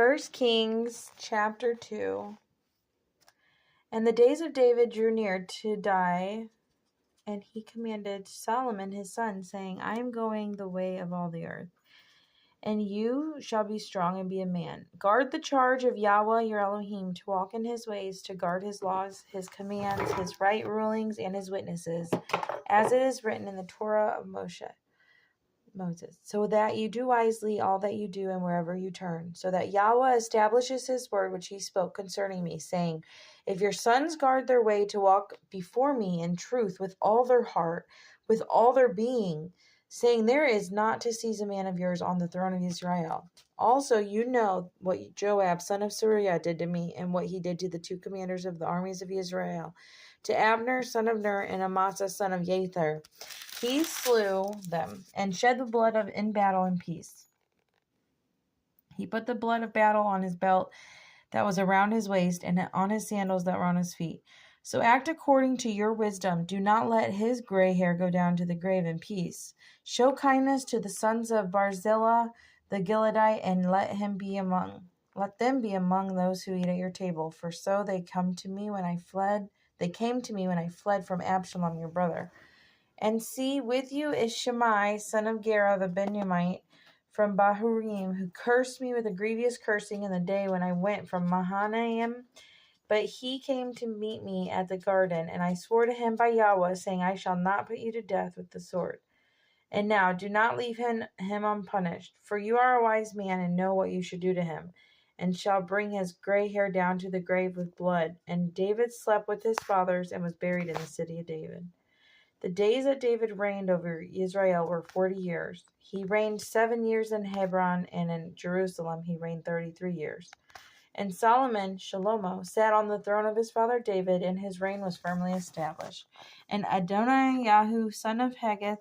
First Kings chapter 2. And the days of David drew near to die, and he commanded Solomon his son, saying, I am going the way of all the earth, and you shall be strong and be a man. Guard the charge of Yahweh your Elohim, to walk in his ways, to guard his laws, his commands, his right rulings, and his witnesses, as it is written in the Torah of Moses, so that you do wisely all that you do and wherever you turn, so that Yahweh establishes his word which he spoke concerning me, saying, if your sons guard their way to walk before me in truth with all their heart, with all their being, saying, there is not to seize a man of yours on the throne of Israel. Also, you know what Joab, son of Zeruiah, did to me, and what he did to the two commanders of the armies of Israel, to Abner, son of Ner, and Amasa, son of Yether. He slew them and shed the blood of in battle and peace. He put the blood of battle on his belt that was around his waist, and on his sandals that were on his feet. So act according to your wisdom. Do not let his gray hair go down to the grave in peace. Show kindness to the sons of Barzillai the Gileadite, and let them be among those who eat at your table. For so they came to me when I fled from Absalom your brother. And see, with you is Shimei, son of Gera the Benjamite, from Bahurim, who cursed me with a grievous cursing in the day when I went from Mahanaim. But he came to meet me at the garden, and I swore to him by Yahweh, saying, I shall not put you to death with the sword. And now do not leave him unpunished, for you are a wise man and know what you should do to him, and shall bring his gray hair down to the grave with blood. And David slept with his fathers and was buried in the city of David. The days that David reigned over Israel were 40 years. He reigned 7 years in Hebron, and in Jerusalem he reigned 33 years. And Solomon, Shalomo, sat on the throne of his father David, and his reign was firmly established. And Adoniah, son of Haggith,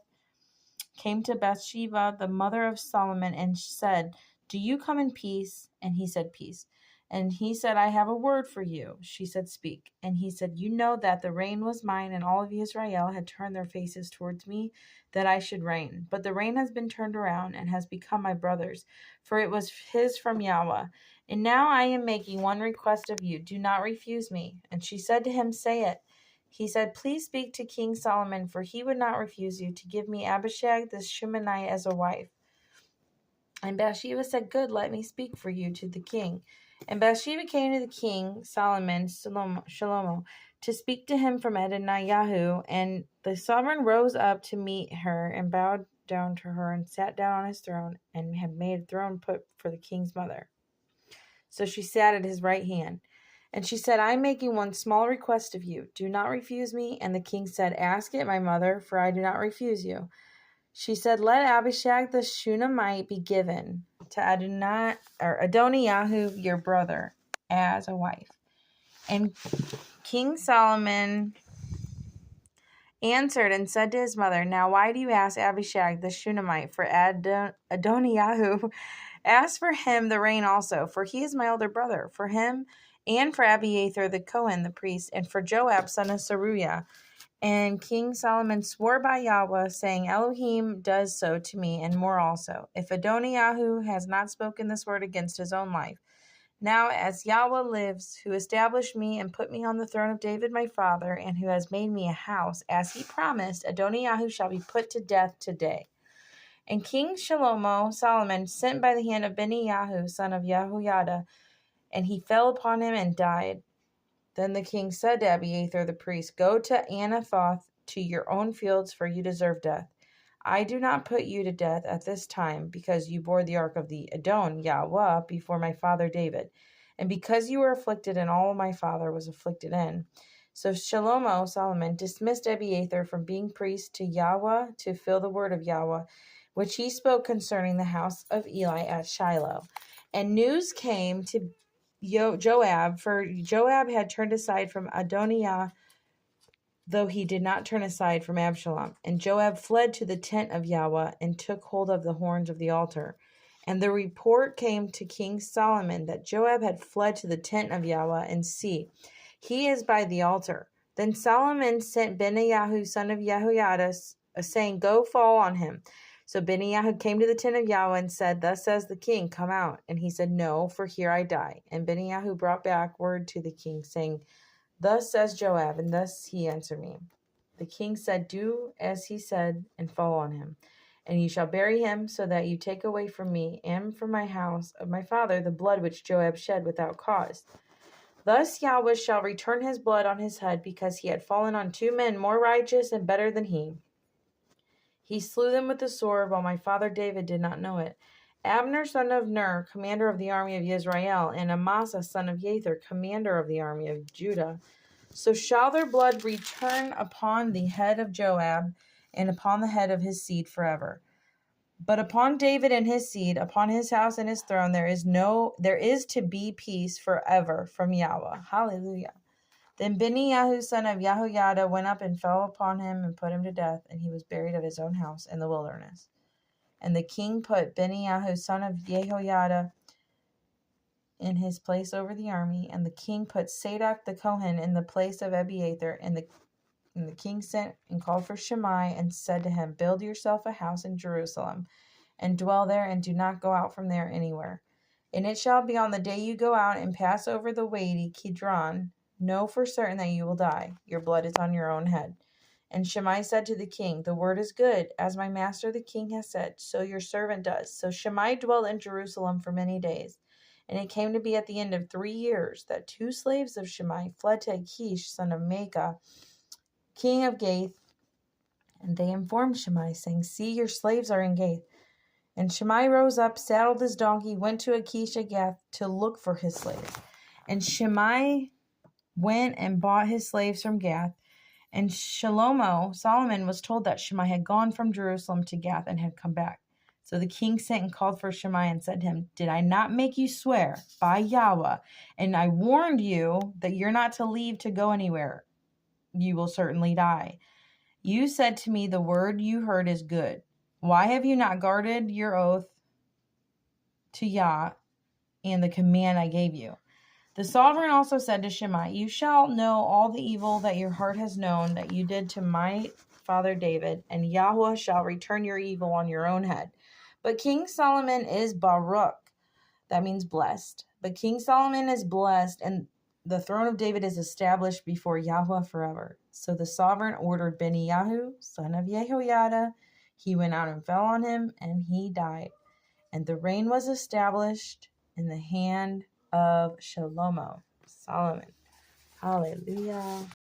came to Bathsheba, the mother of Solomon, and said, do you come in peace? And he said, peace. And he said, I have a word for you. She said, speak. And he said, you know that the reign was mine, and all of Israel had turned their faces towards me, that I should reign. But the reign has been turned around, and has become my brother's, for it was his from Yahweh. And now I am making one request of you. Do not refuse me. And she said to him, say it. He said, please speak to King Solomon, for he would not refuse you to give me Abishag the Shunammite as a wife. And Bathsheba said, good, let me speak for you to the king. And Bathsheba came to the king, Solomon, Shalomo, to speak to him from Adoniah. And the sovereign rose up to meet her, and bowed down to her, and sat down on his throne, and had made a throne put for the king's mother. So she sat at his right hand. And she said, I am making one small request of you. Do not refuse me. And the king said, ask it, my mother, for I do not refuse you. She said, let Abishag the Shunammite be given to Adoniah, your brother, as a wife. And King Solomon answered and said to his mother, now why do you ask Abishag the Shunammite for Adoniah? Ask for him the reign also, for he is my older brother, for him and for Abiathar the Cohen, the priest, and for Joab, son of Zeruiah. And King Solomon swore by Yahweh, saying, Elohim does so to me, and more also, if Adoniah has not spoken this word against his own life. Now, as Yahweh lives, who established me and put me on the throne of David my father, and who has made me a house, as he promised, Adoniah shall be put to death today. And King Solomon, sent by the hand of Benaiah, son of Jehoiada, and he fell upon him and died. Then the king said to Abiathar the priest, go to Anathoth to your own fields, for you deserve death. I do not put you to death at this time, because you bore the ark of the Adon, Yahweh, before my father David, and because you were afflicted, and all my father was afflicted in. So Solomon dismissed Abiathar from being priest to Yahweh to fill the word of Yahweh, which he spoke concerning the house of Eli at Shiloh. And news came to Joab, for Joab had turned aside from Adoniah, though he did not turn aside from Absalom. And Joab fled to the tent of Yahweh, and took hold of the horns of the altar. And the report came to King Solomon that Joab had fled to the tent of Yahweh, and see, he is by the altar. Then Solomon sent Benaiah, son of Jehoiada, saying, go fall on him. So Benaiah came to the tent of Yahweh and said, Thus says the king, come out. And he said, No, for here I die. And Benaiah brought back word to the king, saying, Thus says Joab, and thus he answered me. The king said, Do as he said, and fall on him. And you shall bury him, so that you take away from me and from my house of my father the blood which Joab shed without cause. Thus Yahweh shall return his blood on his head, because he had fallen on 2 men more righteous and better than he. He slew them with the sword, while my father David did not know it. Abner son of Ner, commander of the army of Israel, and Amasa son of Yether, commander of the army of Judah. So shall their blood return upon the head of Joab, and upon the head of his seed forever. But upon David and his seed, upon his house and his throne, there is to be peace forever from Yahweh. Hallelujah. Then Benaiah son of Jehoiada went up and fell upon him and put him to death, and he was buried of his own house in the wilderness. And the king put Benaiah son of Jehoiada in his place over the army, and the king put Zadok the Kohen in the place of Abiathar. And the king sent and called for Shimei and said to him, Build yourself a house in Jerusalem, and dwell there, and do not go out from there anywhere. And it shall be on the day you go out and pass over the Wadi Kidron, know for certain that you will die. Your blood is on your own head. And Shimei said to the king, The word is good, as my master the king has said, so your servant does. So Shimei dwelt in Jerusalem for many days. And it came to be at the end of 3 years that 2 slaves of Shimei fled to Achish, son of Maacah, king of Gath. And they informed Shimei, saying, See, your slaves are in Gath. And Shimei rose up, saddled his donkey, went to Achish at Gath to look for his slaves. And Shimei went and bought his slaves from Gath. And Solomon was told that Shimei had gone from Jerusalem to Gath and had come back. So the king sent and called for Shimei and said to him, Did I not make you swear by Yahweh? And I warned you that you're not to leave to go anywhere. You will certainly die. You said to me, The word you heard is good. Why have you not guarded your oath to Yah and the command I gave you? The sovereign also said to Shimei, You shall know all the evil that your heart has known that you did to my father David, and Yahweh shall return your evil on your own head. But King Solomon is Baruch. That means blessed. But King Solomon is blessed, and the throne of David is established before Yahweh forever. So the sovereign ordered Benaiah, son of Jehoiada. He went out and fell on him, and he died. And the reign was established in the hand of Solomon. Hallelujah.